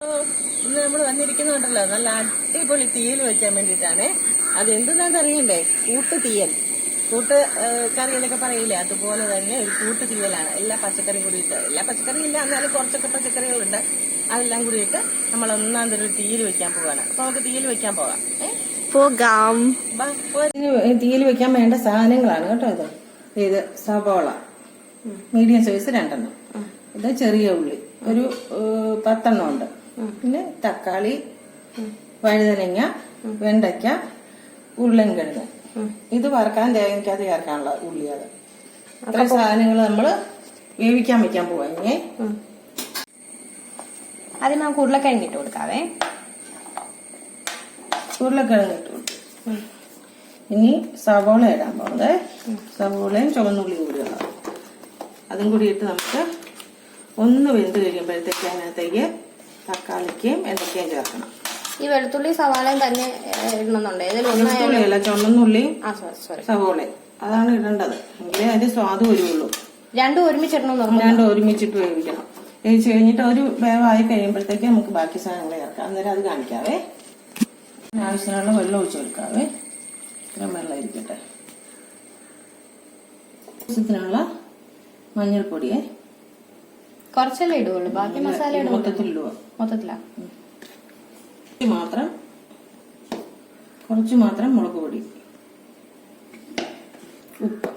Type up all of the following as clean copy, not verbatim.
ഇന്ന് നമ്മൾ വന്നിരിക്കുന്നുണ്ടല്ലോ നല്ല അടിപൊളി തീയൽ വെക്കാൻ വേണ്ടിയിട്ടാണ്. അത് എന്തെന്നാന്ന് അറിയണ്ടേ? കൂട്ടുതീയൽ, കറി എന്നൊക്കെ പറയില്ലേ, അതുപോലെ തന്നെ ഒരു കൂട്ടുതീയലാണ്. എല്ലാ പച്ചക്കറിയും കൂടി ഇട്ട്, എല്ലാ പച്ചക്കറിയും ഇല്ല എന്നാലും കുറച്ചൊക്കെ പച്ചക്കറികളുണ്ട്, അതെല്ലാം കൂടി ഇട്ട് നമ്മൾ ഒന്നാം തരം ഒരു തീയൽ വെക്കാൻ പോവാണ്. അപ്പൊ നമുക്ക് തീയൽ വെക്കാൻ പോകാം. തീയൽ വെക്കാൻ വേണ്ട സാധനങ്ങളാണ് കേട്ടോ. ഇത് സവോള മീഡിയം സൈസ് 2 ഇത് ചെറിയ ഉള്ളി ഒരു 10 ഉണ്ട്. പിന്നെ തക്കാളി, വഴുതനങ്ങ, വെണ്ടയ്ക്ക, ഉരുളൻകിഴങ്ങ്. ഇത് വറക്കാൻ തേങ്ങയ്ക്കകത്ത് ചേർക്കാനുള്ള ഉള്ളിയത്. ഇത്ര സാധനങ്ങൾ നമ്മള് വേവിക്കാൻ വെക്കാൻ പോവാ. അത് നമുക്ക് ഉരുളക്കിഴങ്ങ് ഇട്ട് കൊടുക്കാവേ. ഉരുളക്കിഴങ്ങ് ഇട്ട് കൊടുക്കും. ഇനി സവോള ഇടാൻ പോകുന്നത്. സവോളയും ചുവന്നുള്ളിയും കൂടി ഇടാം. അതും കൂടി ഇട്ട് നമുക്ക് ഒന്ന് വെന്ത് കഴിയുമ്പോഴത്തേക്ക് അതിനകത്തേക്ക് തക്കാളിക്കയും വെണ്ടയ്ക്കയും ചേർക്കണം. ഈ വെളുത്തുള്ളി സവാളയും തന്നെ ഇടണമെന്നുണ്ട്. വെളുത്തുള്ളിയല്ല, ചുവന്നുള്ളിയും സവോളയും അതാണ് ഇടേണ്ടത്. എങ്കിലേ അതിന്റെ സ്വാദ് വരുള്ളൂ. രണ്ടും ഒരുമിച്ചിടണം. രണ്ടും ഒരുമിച്ചിട്ട് വേവിക്കണം. വേവിച്ച് കഴിഞ്ഞിട്ട് ഒരു വേവായി കഴിയുമ്പോഴത്തേക്ക് നമുക്ക് ബാക്കി സാധനങ്ങൾ ചേർക്കാം. അന്നേരം അത് കാണിക്കാവേ. ആവശ്യത്തിനുള്ള വെള്ളം ഒഴിച്ചു കൊടുക്കാവേ. ഇത്രയും വെള്ളം ഇരിക്കട്ടെ. ആവശ്യത്തിനുള്ള മഞ്ഞൾപ്പൊടിയെ കുറച്ചല്ലേ ഇടുള്ളൂ, ബാക്കി മസാല മൊത്തത്തിലിടുക. മൊത്തത്തിലാ കുറച്ച് മാത്രം മുളക് പൊടി, ഉപ്പ്.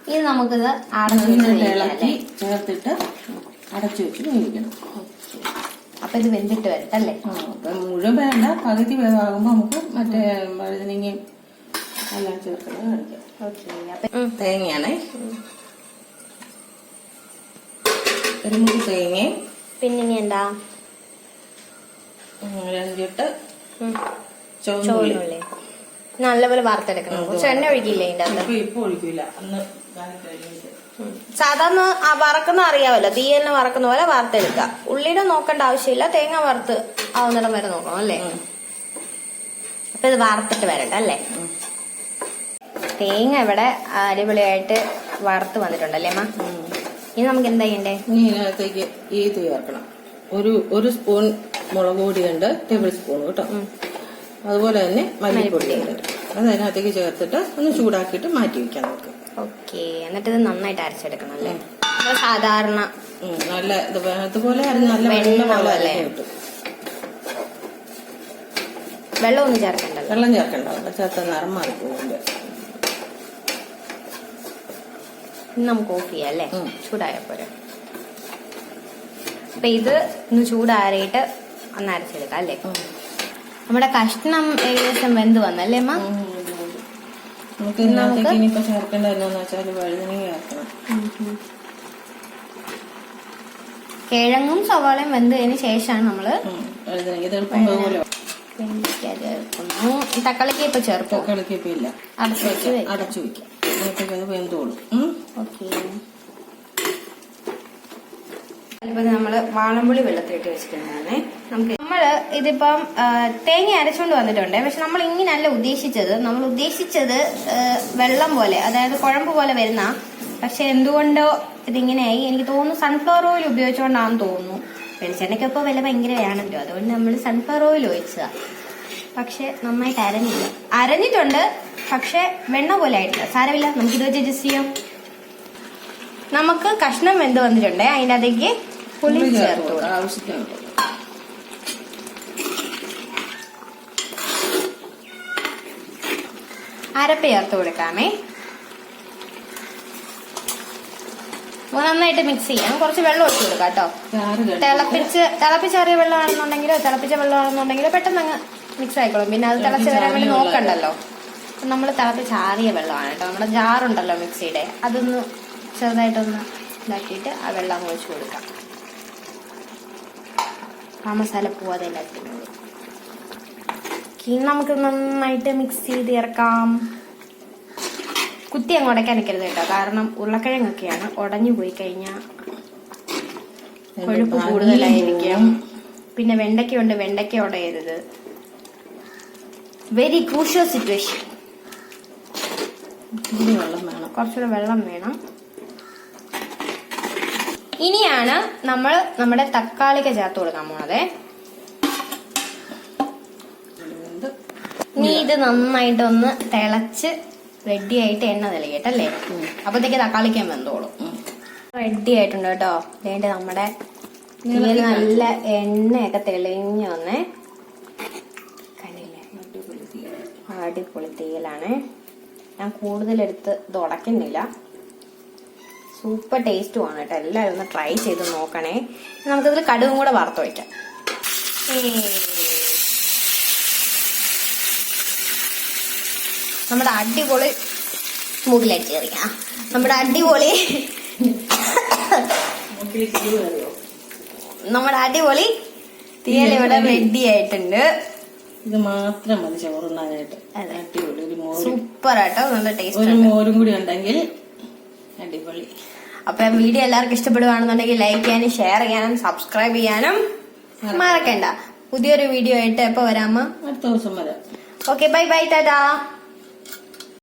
ഇത് നമുക്കിത് ഇളക്കി ചേർത്തിട്ട് അടച്ചു വെച്ച് വേവിക്കണം. അപ്പൊ ഇത് വെന്തിട്ട് വരട്ടല്ലേ? അപ്പൊ മുഴുവൻ വേണ്ട, പകുതി വേവാകുമ്പോ നമുക്ക് മറ്റേ വഴുതനങ്ങയും എല്ലാം ചേർക്കുന്നത് കാണിക്കാം. തേങ്ങയാണ്, ഒരു മുറി തേങ്ങയും പിന്നെ എന്താ 2 ചുവന്നുള്ളി നല്ലപോലെ വറുത്തെടുക്കണം. കുറച്ച് എണ്ണ ഒഴിക്കില്ലേ ഇതിന്റെ അകത്ത്? ഇപ്പൊ ഒഴിക്കില്ല, അന്ന് സാധാരണ വറക്കുന്ന അറിയാമല്ലോ, തീയലിനെ വറക്കുന്ന പോലെ വറുത്തെടുക്കുക. ഉള്ളിയുടെ നോക്കേണ്ട ആവശ്യമില്ല, തേങ്ങ വറുത്ത് ആവുന്നിടം വരെ നോക്കണം അല്ലേ? അപ്പൊ ഇത് വറുത്തിട്ട് വരട്ടെ അല്ലേ? തേങ്ങ ഇവിടെ അടിപൊളിയായിട്ട് വറുത്ത് വന്നിട്ടുണ്ടല്ലേ അമ്മ? ഇനി നമുക്ക് എന്താ ചെയ്യണ്ടേ? ഇനി ഇതിനകത്തേക്ക് ഇത് ചേർക്കണം. ഒരു സ്പൂൺ മുളക് പൊടിയുണ്ട്, ടേബിൾ സ്പൂൺ കേട്ടോ. അതുപോലെ തന്നെ മല്ലിപ്പൊടി ഉണ്ട്. അത് അതിനകത്തേക്ക് ചേർത്തിട്ട് ഒന്ന് ചൂടാക്കിയിട്ട് മാറ്റി വെക്കാം നമുക്ക്. ഓക്കെ, എന്നിട്ട് ഇത് നന്നായിട്ട് അരച്ചെടുക്കണം അല്ലേ? സാധാരണ നല്ല ഇതുപോലെ നല്ല വെള്ളം പോലെ കിട്ടും. വെള്ളമൊന്നും ചേർക്കണ്ട. വെള്ളം ചേർക്കണ്ട, ചേർത്ത നിറം മാറിപ്പോകും. നമുക്ക് ഓഫ് ചെയ്യാം അല്ലേ? ചൂടായപ്പോരെ. അപ്പൊ ഇത് ഒന്ന് ചൂടാറിയിട്ട് ഒന്ന് അരച്ചെടുക്കാം അല്ലേ? നമ്മുടെ കഷ്ണം ഏകദേശം വെന്ത് വന്നല്ലേ അമ്മ? നമുക്ക് ഇതിനകത്തേക്ക് ഇനിയിപ്പോ ചേർക്കേണ്ട എന്താന്ന് വെച്ചാൽ വഴുതനങ്ങ ചേർക്കണം. കിഴങ്ങും സവാളയും വെന്തതിന് ശേഷമാണ് നമ്മള് വഴുതനങ്ങ ചേർക്കുന്നു. തക്കാളിക്ക് ഇപ്പൊ ചേർക്കും. തക്കാളിക്ക് ഇപ്പൊ ഇല്ല, അടച്ചു വെക്കാം. അതിനകത്തേക്ക് അത് വെന്തോളും. ഓക്കെ, അതുപോലെ നമ്മള് വാളംപുളി വെള്ളത്തിലിട്ട് വെച്ചിട്ടുണ്ടായിരുന്നേ. നമ്മള് ഇതിപ്പം തേങ്ങ അരച്ചുകൊണ്ട് വന്നിട്ടുണ്ട്. പക്ഷെ നമ്മൾ ഇങ്ങനല്ല ഉദ്ദേശിച്ചത്. നമ്മൾ ഉദ്ദേശിച്ചത് വെള്ളം പോലെ, അതായത് കുഴമ്പ് പോലെ വരുന്ന. പക്ഷെ എന്തുകൊണ്ടോ ഇതിങ്ങനെയായി. എനിക്ക് തോന്നുന്നു സൺഫ്ലവർ ഓയിൽ ഉപയോഗിച്ചുകൊണ്ടാണെന്ന് തോന്നുന്നു. വെളിച്ചെണ്ണയ്ക്ക് ഇപ്പോൾ വില ഭയങ്കരമാണല്ലോ, അതുകൊണ്ട് നമ്മൾ സൺഫ്ലവർ ഓയിൽ ഒഴിച്ചതാ. പക്ഷെ നന്നായിട്ട് അരഞ്ഞിട്ടുണ്ട്, പക്ഷെ വെണ്ണ പോലെ ആയിട്ടില്ല. സാരമില്ല, നമുക്കിത് വെച്ച് അഡ്ജസ്റ്റ് ചെയ്യാം. നമുക്ക് കഷ്ണം വെന്ത് വന്നിട്ടുണ്ട്. അതിൻ്റെ അതേക്ക് പുളി ചേർത്തു ആവശ്യത്തിനുണ്ട്. അരപ്പ് ചേർത്ത് കൊടുക്കാമേ. നന്നായിട്ട് മിക്സ് ചെയ്യാം. കുറച്ച് വെള്ളം ഒഴിച്ചു കൊടുക്കാം കേട്ടോ. തിളപ്പിച്ചറിയ വെള്ളമാണെന്നുണ്ടെങ്കിലോ പെട്ടെന്ന് അങ്ങ് മിക്സ് ആയിക്കോളും. പിന്നെ അത് തിളച്ച് വരാൻ വേണ്ടി നോക്കണ്ടല്ലോ. നമ്മൾ തിളപ്പിച്ചാറിയ വെള്ളമാണ് കേട്ടോ. നമ്മുടെ ജാറുണ്ടല്ലോ മിക്സിയുടെ, അതൊന്ന് ചെറുതായിട്ടൊന്ന് ഇതാക്കിയിട്ട് ആ വെള്ളം ഒഴിച്ചു കൊടുക്കാം. ആ മസാല പോവാതെ എല്ലാത്തിനും നമുക്ക് നന്നായിട്ട് മിക്സ് ചെയ്ത് ഇറക്കാം. കുത്തി അങ്ങ് ഉടയ്ക്കാൻ നിൽക്കരുത് കേട്ടോ, കാരണം ഉരുളക്കിഴങ്ങൊക്കെയാണ്. ഉടഞ്ഞു പോയി കഴിഞ്ഞാൽ കൊഴുപ്പ് കൂടുതലായിരിക്കും. പിന്നെ വെണ്ടയ്ക്കുണ്ട്, വെണ്ടയ്ക്ക ഉടയരുത്. Very crucial situation. വെള്ളം വേണം, കുറച്ചുകൂടെ വെള്ളം വേണം. ഇനിയാണ് നമ്മൾ നമ്മുടെ തക്കാളിക്ക് ചേർത്ത് കൊടുക്കാൻ പോണതേ. ഇനി ഇത് നന്നായിട്ടൊന്ന് തിളച്ച് റെഡി ആയിട്ട് എണ്ണ തെളിയട്ടല്ലേ. അപ്പത്തേക്ക് തക്കാളിക്കാൻ വെന്തോളും. റെഡി ആയിട്ടുണ്ട് കേട്ടോ. വേണ്ട നമ്മുടെ തീയൽ നല്ല എണ്ണയൊക്കെ തെളിഞ്ഞു വന്നേ. കണ്ടില്ലേ, അടിപൊളി തീയലാണ്. ഞാൻ കൂടുതലെടുത്ത് ഇത് ഉടക്കുന്നില്ല. സൂപ്പർ ടേസ്റ്റുമാണ് കേട്ടോ. എല്ലാവരും ഒന്ന് ട്രൈ ചെയ്ത് നോക്കണേ. നമുക്കതിൽ കടുകും കൂടെ വറുത്ത് വയ്ക്കാം. നമ്മുടെ അടിപൊളി മുകിലേക്ക് കയറിയാ നമ്മുടെ അടിപൊളി തീയൽ ഇവിടെ റെഡി ആയിട്ടുണ്ട്. ഇത് മാത്രം മതി ചോറുണ്ണാനായിട്ട്. അടിപൊളി ഒരു സൂപ്പർ ആട്ടോ. നല്ല ടേസ്റ്റ്. ഒരു മോരും കൂടി ഉണ്ടെങ്കിൽ അടിപൊളി. അപ്പൊ വീഡിയോ എല്ലാവർക്കും ഇഷ്ടപ്പെടുകയാണെന്നുണ്ടെങ്കിൽ ലൈക്ക് ചെയ്യാനും ഷെയർ ചെയ്യാനും സബ്സ്ക്രൈബ് ചെയ്യാനും മറക്കണ്ട. പുതിയൊരു വീഡിയോ ആയിട്ട് എപ്പോ വരാമ? അടുത്ത ദിവസം വരാം. Okay, bye bye, Tata.